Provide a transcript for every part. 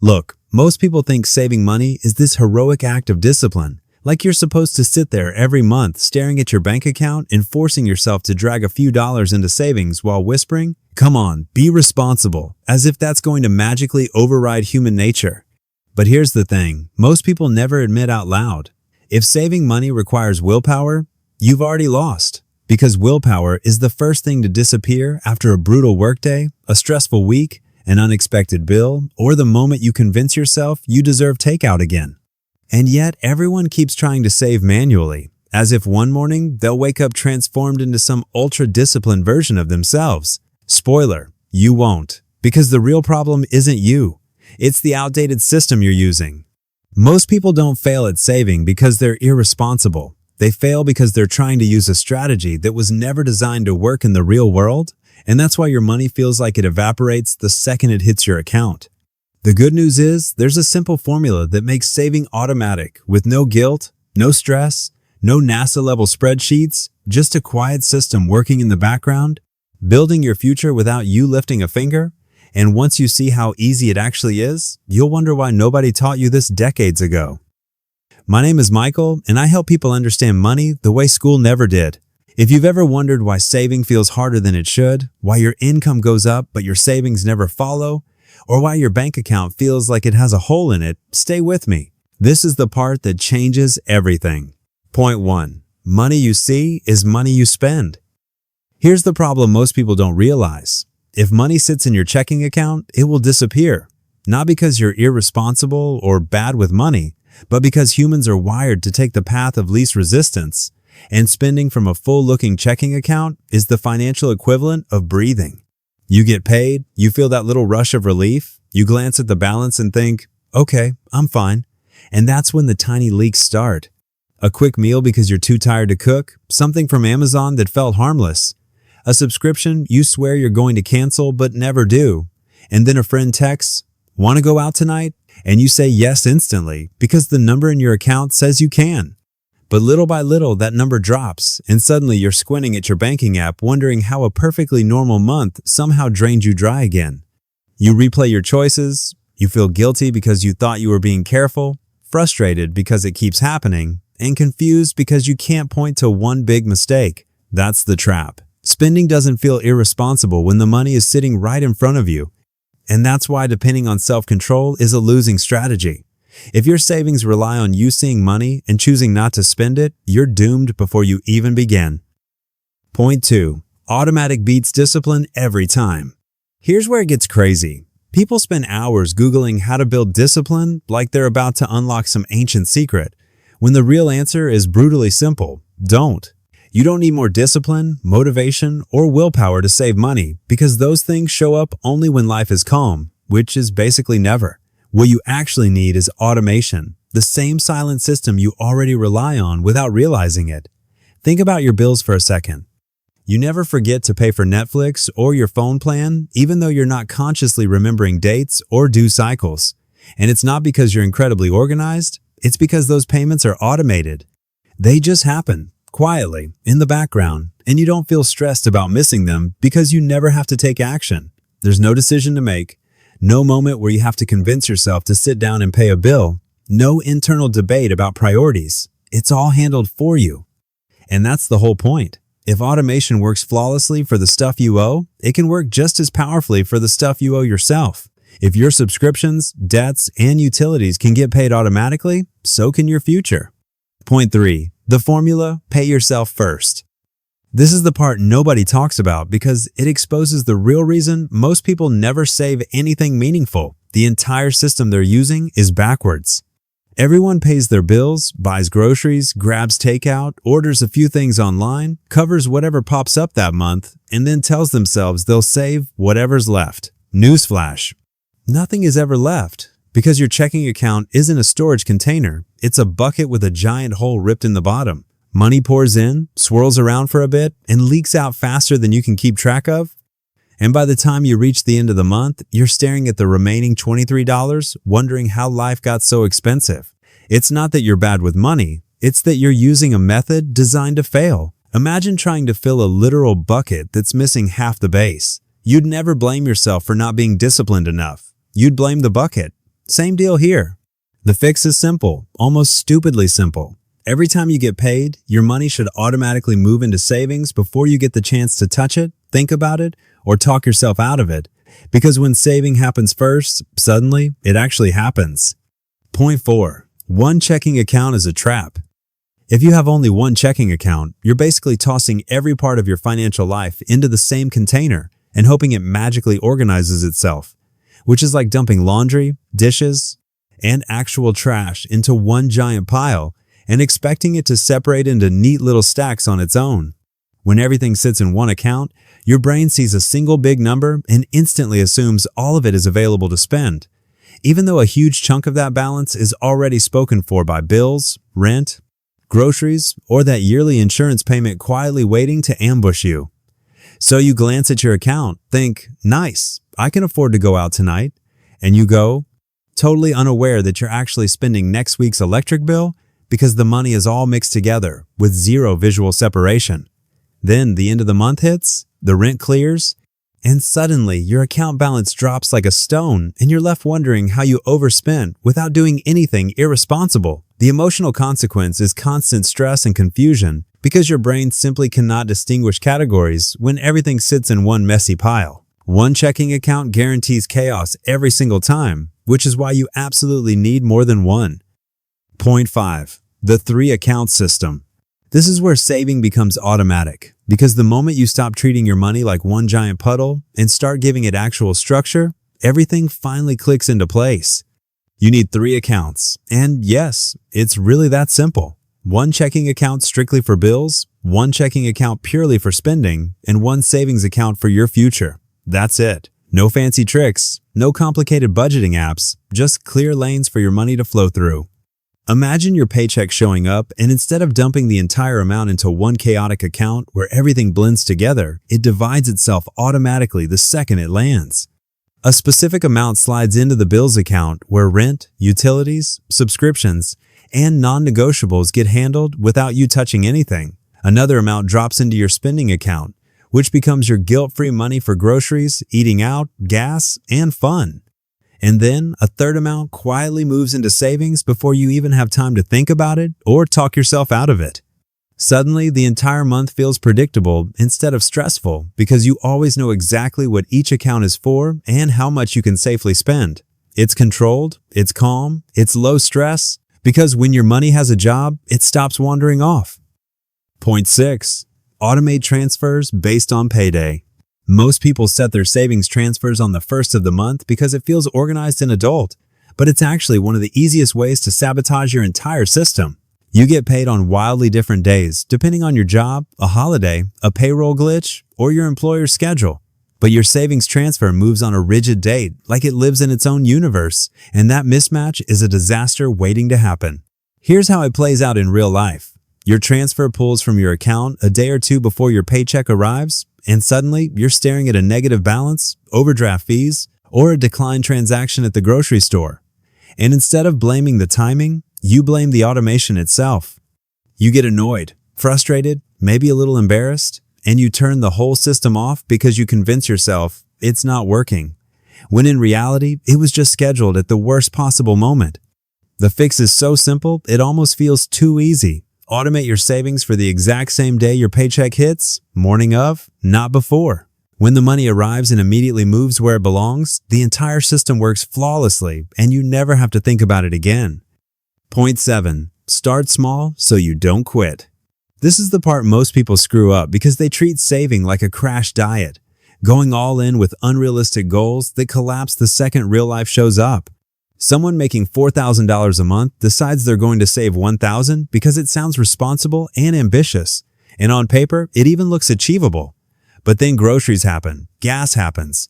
Look, most people think saving money is this heroic act of discipline, like you're supposed to sit there every month staring at your bank account and forcing yourself to drag a few dollars into savings while whispering, "Come on, be responsible," as if that's going to magically override human nature. But here's the thing, most people never admit out loud. If saving money requires willpower, you've already lost. Because willpower is the first thing to disappear after a brutal workday, a stressful week, an unexpected bill, or the moment you convince yourself you deserve takeout again. And yet, everyone keeps trying to save manually, as if one morning they'll wake up transformed into some ultra-disciplined version of themselves. Spoiler, you won't. Because the real problem isn't you. It's the outdated system you're using. Most people don't fail at saving because they're irresponsible. They fail because they're trying to use a strategy that was never designed to work in the real world, and that's why your money feels like it evaporates the second it hits your account. The good news is, there's a simple formula that makes saving automatic, with no guilt, no stress, no NASA-level spreadsheets, just a quiet system working in the background, building your future without you lifting a finger. And once you see how easy it actually is, you'll wonder why nobody taught you this decades ago. My name is Michael, and I help people understand money the way school never did. If you've ever wondered why saving feels harder than it should, why your income goes up but your savings never follow, or why your bank account feels like it has a hole in it, stay with me. This is the part that changes everything. Point 1. Money you see is money you spend. Here's the problem most people don't realize. If money sits in your checking account, it will disappear. Not because you're irresponsible or bad with money, but because humans are wired to take the path of least resistance, and spending from a full-looking checking account is the financial equivalent of breathing. You get paid, you feel that little rush of relief, you glance at the balance and think, okay, I'm fine. And that's when the tiny leaks start. A quick meal because you're too tired to cook, something from Amazon that felt harmless, a subscription you swear you're going to cancel but never do, and then a friend texts, "Want to go out tonight?" And you say yes instantly because the number in your account says you can. But little by little, that number drops, and suddenly you're squinting at your banking app wondering how a perfectly normal month somehow drained you dry again. You replay your choices, you feel guilty because you thought you were being careful, frustrated because it keeps happening, and confused because you can't point to one big mistake. That's the trap. Spending doesn't feel irresponsible when the money is sitting right in front of you. And that's why depending on self-control is a losing strategy. If your savings rely on you seeing money and choosing not to spend it, you're doomed before you even begin. Point 2. Automatic beats discipline every time. Here's where it gets crazy. People spend hours Googling how to build discipline like they're about to unlock some ancient secret, when the real answer is brutally simple: don't. You don't need more discipline, motivation, or willpower to save money because those things show up only when life is calm, which is basically never. What you actually need is automation, the same silent system you already rely on without realizing it. Think about your bills for a second. You never forget to pay for Netflix or your phone plan, even though you're not consciously remembering dates or due cycles. And it's not because you're incredibly organized, it's because those payments are automated. They just happen. Quietly, in the background, and you don't feel stressed about missing them because you never have to take action. There's no decision to make, no moment where you have to convince yourself to sit down and pay a bill, no internal debate about priorities. It's all handled for you. And that's the whole point. If automation works flawlessly for the stuff you owe, it can work just as powerfully for the stuff you owe yourself. If your subscriptions, debts, and utilities can get paid automatically, so can your future. Point 3. The formula, pay yourself first. This is the part nobody talks about because it exposes the real reason most people never save anything meaningful. The entire system they're using is backwards. Everyone pays their bills, buys groceries, grabs takeout, orders a few things online, covers whatever pops up that month, and then tells themselves they'll save whatever's left. Newsflash: nothing is ever left. Because your checking account isn't a storage container, it's a bucket with a giant hole ripped in the bottom. Money pours in, swirls around for a bit, and leaks out faster than you can keep track of. And by the time you reach the end of the month, you're staring at the remaining $23, wondering how life got so expensive. It's not that you're bad with money, it's that you're using a method designed to fail. Imagine trying to fill a literal bucket that's missing half the base. You'd never blame yourself for not being disciplined enough. You'd blame the bucket. Same deal here. The fix is simple, almost stupidly simple. Every time you get paid, your money should automatically move into savings before you get the chance to touch it, think about it, or talk yourself out of it. Because when saving happens first, suddenly, it actually happens. Point 4. One checking account is a trap. If you have only one checking account, you're basically tossing every part of your financial life into the same container and hoping it magically organizes itself, which is like dumping laundry, dishes, and actual trash into one giant pile and expecting it to separate into neat little stacks on its own. When everything sits in one account, your brain sees a single big number and instantly assumes all of it is available to spend, even though a huge chunk of that balance is already spoken for by bills, rent, groceries, or that yearly insurance payment quietly waiting to ambush you. So you glance at your account, think, nice, I can afford to go out tonight, and you go, totally unaware that you're actually spending next week's electric bill because the money is all mixed together with zero visual separation. Then the end of the month hits, the rent clears, and suddenly your account balance drops like a stone and you're left wondering how you overspent without doing anything irresponsible. The emotional consequence is constant stress and confusion because your brain simply cannot distinguish categories when everything sits in one messy pile. One checking account guarantees chaos every single time, which is why you absolutely need more than one. Point 5. The 3-account system. This is where saving becomes automatic, because the moment you stop treating your money like one giant puddle and start giving it actual structure, everything finally clicks into place. You need 3 accounts, and yes, it's really that simple. One checking account strictly for bills, one checking account purely for spending, and one savings account for your future. That's it. No fancy tricks, no complicated budgeting apps, just clear lanes for your money to flow through. Imagine your paycheck showing up, and instead of dumping the entire amount into one chaotic account where everything blends together, it divides itself automatically the second it lands. A specific amount slides into the bills account where rent, utilities, subscriptions, and non-negotiables get handled without you touching anything. Another amount drops into your spending account, which becomes your guilt-free money for groceries, eating out, gas, and fun. And then a third amount quietly moves into savings before you even have time to think about it or talk yourself out of it. Suddenly, the entire month feels predictable instead of stressful because you always know exactly what each account is for and how much you can safely spend. It's controlled, it's calm, it's low stress, because when your money has a job, it stops wandering off. Point 6. Automate transfers based on payday. Most people set their savings transfers on the first of the month because it feels organized and adult, but it's actually one of the easiest ways to sabotage your entire system. You get paid on wildly different days, depending on your job, a holiday, a payroll glitch, or your employer's schedule. But your savings transfer moves on a rigid date, like it lives in its own universe, and that mismatch is a disaster waiting to happen. Here's how it plays out in real life. Your transfer pulls from your account a day or two before your paycheck arrives, and suddenly you're staring at a negative balance, overdraft fees, or a declined transaction at the grocery store. And instead of blaming the timing, you blame the automation itself. You get annoyed, frustrated, maybe a little embarrassed, and you turn the whole system off because you convince yourself it's not working, when in reality, it was just scheduled at the worst possible moment. The fix is so simple, it almost feels too easy. Automate your savings for the exact same day your paycheck hits, morning of, not before. When the money arrives and immediately moves where it belongs, the entire system works flawlessly and you never have to think about it again. Point 7. Start small so you don't quit. This is the part most people screw up because they treat saving like a crash diet, going all in with unrealistic goals that collapse the second real life shows up. Someone making $4,000 a month decides they're going to save $1,000 because it sounds responsible and ambitious, and on paper, it even looks achievable. But then groceries happen, gas happens,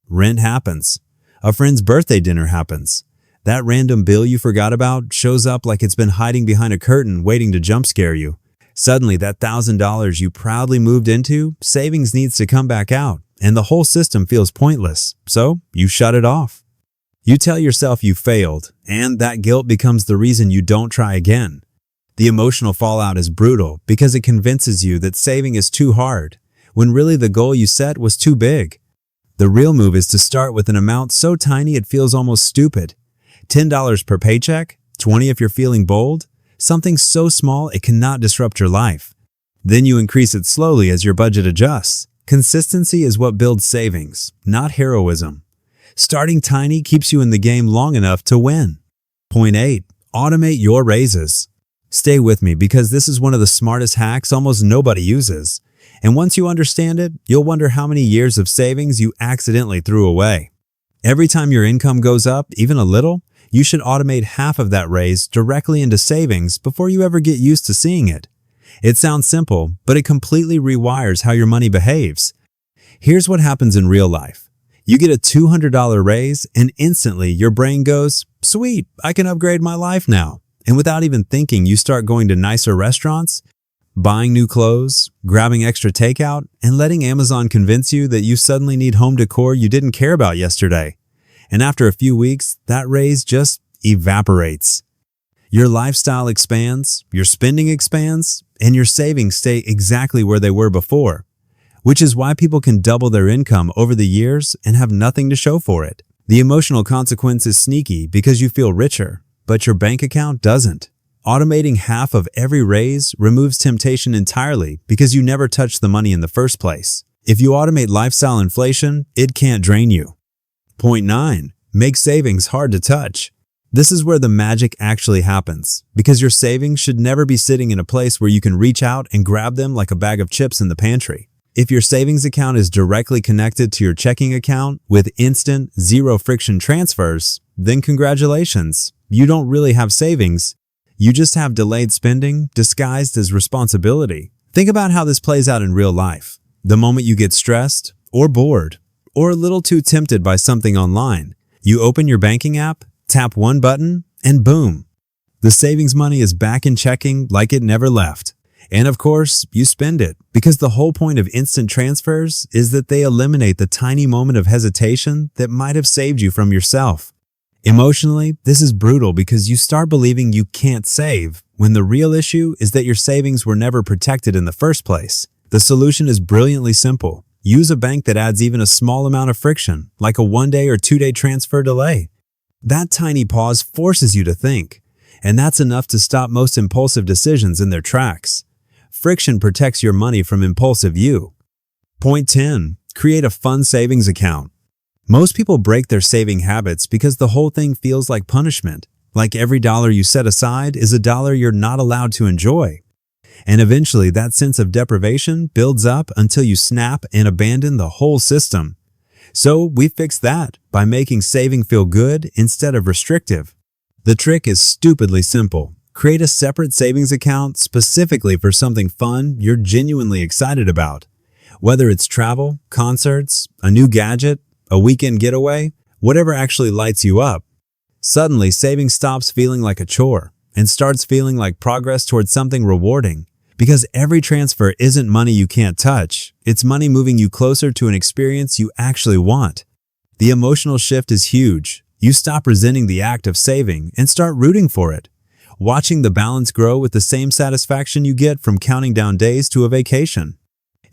rent happens, a friend's birthday dinner happens. That random bill you forgot about shows up like it's been hiding behind a curtain waiting to jump scare you. Suddenly, that $1,000 you proudly moved into, savings needs to come back out, and the whole system feels pointless, so you shut it off. You tell yourself you failed, and that guilt becomes the reason you don't try again. The emotional fallout is brutal because it convinces you that saving is too hard, when really the goal you set was too big. The real move is to start with an amount so tiny it feels almost stupid. $10 per paycheck, 20 if you're feeling bold, something so small it cannot disrupt your life. Then you increase it slowly as your budget adjusts. Consistency is what builds savings, not heroism. Starting tiny keeps you in the game long enough to win. Point 8. Automate your raises. Stay with me because this is one of the smartest hacks almost nobody uses. And once you understand it, you'll wonder how many years of savings you accidentally threw away. Every time your income goes up, even a little, you should automate half of that raise directly into savings before you ever get used to seeing it. It sounds simple, but it completely rewires how your money behaves. Here's what happens in real life. You get a $200 raise and instantly your brain goes, "Sweet, I can upgrade my life now." And without even thinking, you start going to nicer restaurants, buying new clothes, grabbing extra takeout, and letting Amazon convince you that you suddenly need home decor you didn't care about yesterday. And after a few weeks, that raise just evaporates. Your lifestyle expands, your spending expands, and your savings stay exactly where they were before, which is why people can double their income over the years and have nothing to show for it. The emotional consequence is sneaky because you feel richer, but your bank account doesn't. Automating half of every raise removes temptation entirely because you never touched the money in the first place. If you automate lifestyle inflation, it can't drain you. Point 9. Make savings hard to touch. This is where the magic actually happens, because your savings should never be sitting in a place where you can reach out and grab them like a bag of chips in the pantry. If your savings account is directly connected to your checking account with instant, zero-friction transfers, then congratulations, you don't really have savings. You just have delayed spending disguised as responsibility. Think about how this plays out in real life. The moment you get stressed, or bored, or a little too tempted by something online, you open your banking app, tap one button, and boom, the savings money is back in checking like it never left. And of course, you spend it, because the whole point of instant transfers is that they eliminate the tiny moment of hesitation that might have saved you from yourself. Emotionally, this is brutal because you start believing you can't save, when the real issue is that your savings were never protected in the first place. The solution is brilliantly simple. Use a bank that adds even a small amount of friction, like a 1-day or 2-day transfer delay. That tiny pause forces you to think, and that's enough to stop most impulsive decisions in their tracks. Friction protects your money from impulsive you. Point 10. Create a fun savings account. Most people break their saving habits because the whole thing feels like punishment, like every dollar you set aside is a dollar you're not allowed to enjoy. And eventually that sense of deprivation builds up until you snap and abandon the whole system. So we fix that by making saving feel good instead of restrictive. The trick is stupidly simple. Create a separate savings account specifically for something fun you're genuinely excited about. Whether it's travel, concerts, a new gadget, a weekend getaway, whatever actually lights you up. Suddenly, saving stops feeling like a chore and starts feeling like progress towards something rewarding. Because every transfer isn't money you can't touch, it's money moving you closer to an experience you actually want. The emotional shift is huge. You stop resenting the act of saving and start rooting for it, watching the balance grow with the same satisfaction you get from counting down days to a vacation.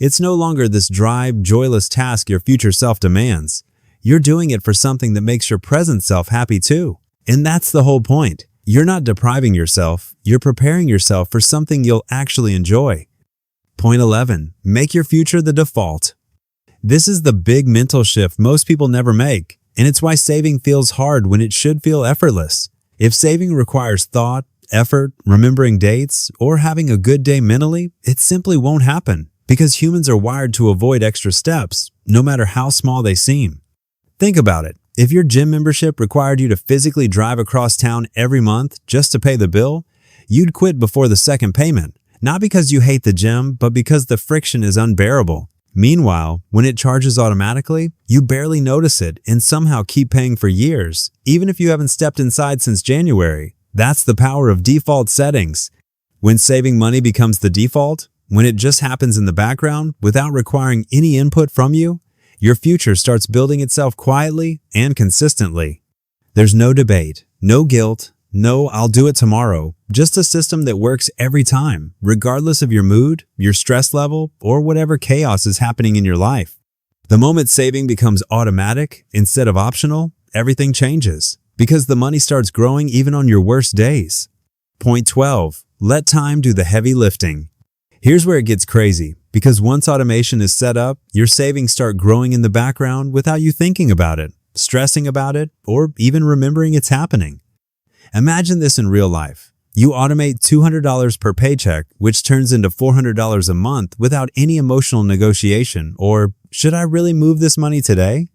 It's no longer this dry, joyless task your future self demands. You're doing it for something that makes your present self happy too. And that's the whole point. You're not depriving yourself, you're preparing yourself for something you'll actually enjoy. Point 11. Make your future the default. This is the big mental shift most people never make, and it's why saving feels hard when it should feel effortless. If saving requires thought, effort, remembering dates, or having a good day mentally, it simply won't happen, because humans are wired to avoid extra steps, no matter how small they seem. Think about it. If your gym membership required you to physically drive across town every month just to pay the bill, you'd quit before the second payment, not because you hate the gym, but because the friction is unbearable. Meanwhile, when it charges automatically, you barely notice it and somehow keep paying for years, even if you haven't stepped inside since January. That's the power of default settings. When saving money becomes the default, when it just happens in the background without requiring any input from you, your future starts building itself quietly and consistently. There's no debate, no guilt, no "I'll do it tomorrow," just a system that works every time, regardless of your mood, your stress level, or whatever chaos is happening in your life. The moment saving becomes automatic instead of optional, everything changes. because the money starts growing even on your worst days. Point 12. Let time do the heavy lifting. Here's where it gets crazy, because once automation is set up, your savings start growing in the background without you thinking about it, stressing about it, or even remembering it's happening. Imagine this in real life. You automate $200 per paycheck, which turns into $400 a month without any emotional negotiation or, should I really move this money today?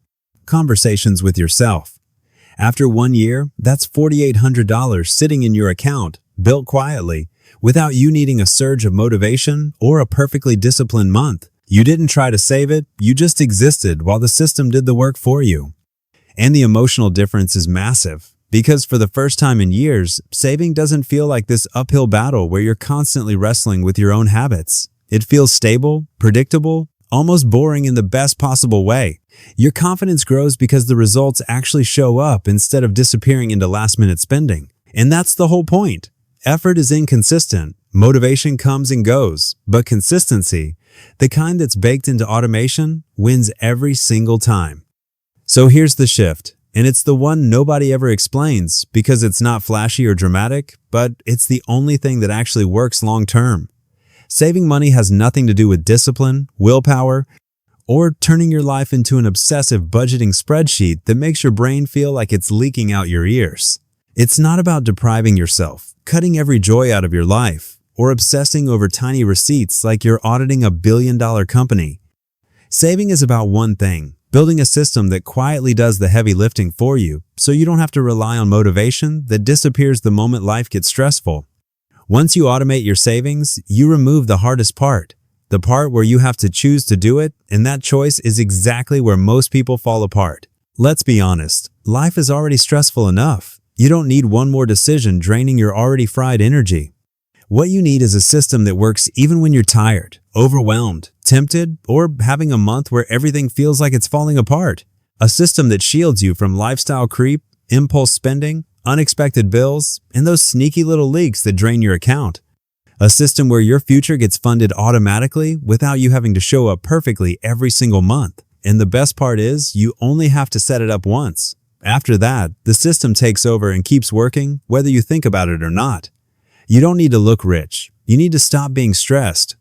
Conversations with yourself. After 1 year, that's $4,800 sitting in your account, built quietly, without you needing a surge of motivation or a perfectly disciplined month. You didn't try to save it, you just existed while the system did the work for you. And the emotional difference is massive, because for the first time in years, saving doesn't feel like this uphill battle where you're constantly wrestling with your own habits. It feels stable, predictable, almost boring in the best possible way. Your confidence grows because the results actually show up instead of disappearing into last-minute spending. And that's the whole point. Effort is inconsistent, motivation comes and goes, but consistency, the kind that's baked into automation, wins every single time. So here's the shift, and it's the one nobody ever explains because it's not flashy or dramatic, but it's the only thing that actually works long-term. Saving money has nothing to do with discipline, willpower, or turning your life into an obsessive budgeting spreadsheet that makes your brain feel like it's leaking out your ears. It's not about depriving yourself, cutting every joy out of your life, or obsessing over tiny receipts like you're auditing a billion-dollar company. Saving is about one thing: building a system that quietly does the heavy lifting for you so you don't have to rely on motivation that disappears the moment life gets stressful. Once you automate your savings, you remove the hardest part, the part where you have to choose to do it, and that choice is exactly where most people fall apart. Let's be honest, life is already stressful enough. You don't need one more decision draining your already fried energy. What you need is a system that works even when you're tired, overwhelmed, tempted, or having a month where everything feels like it's falling apart. A system that shields you from lifestyle creep, impulse spending, unexpected bills, and those sneaky little leaks that drain your account. A system where your future gets funded automatically without you having to show up perfectly every single month. And the best part is, you only have to set it up once. After that, the system takes over and keeps working whether you think about it or not. You don't need to look rich. You need to stop being stressed,